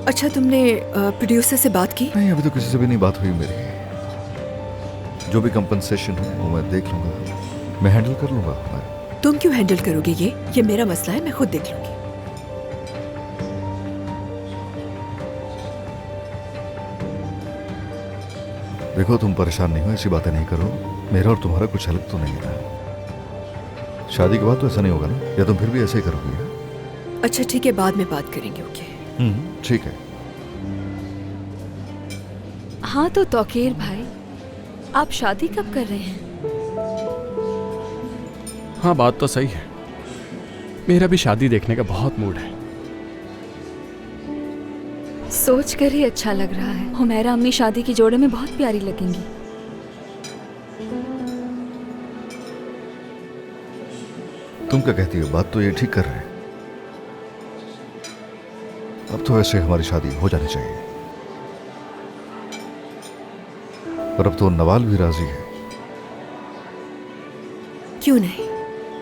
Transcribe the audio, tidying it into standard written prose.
अच्छा, तुमने प्रोड्यूसर से बात की? नहीं, अभी तो किसी से भी नहीं बात हुई मेरी। जो भी कंपनसेशन है वो मैं देख लूंगा, मैं हैंडल कर लूंगा। तुम क्यों हैंडल करोगे? ये मेरा मसला है, मैं खुद देख लूंगी। देखो, तुम परेशान नहीं हो, ऐसी बातें नहीं करो। मेरा और तुम्हारा कुछ अलग तो नहीं है। शादी के बाद तो ऐसा नहीं होगा ना? या तुम फिर भी ऐसे ही करोगी? अच्छा ठीक है, बाद में बात करेंगे। ओके ठीक है। हाँ तो तौकीर भाई, आप शादी कब कर रहे हैं? हाँ, बात तो सही है। मेरा भी शादी देखने का बहुत मूड है। सोच कर ही अच्छा लग रहा है। हुमैरा अम्मी शादी की जोड़े में बहुत प्यारी लगेंगी। तुम क्या कहती हो? बात तो ये ठीक कर रहे हैं। अब तो वैसे हमारी शादी हो जानी चाहिए, पर अब तो नवाल भी राजी है। क्यों नहीं?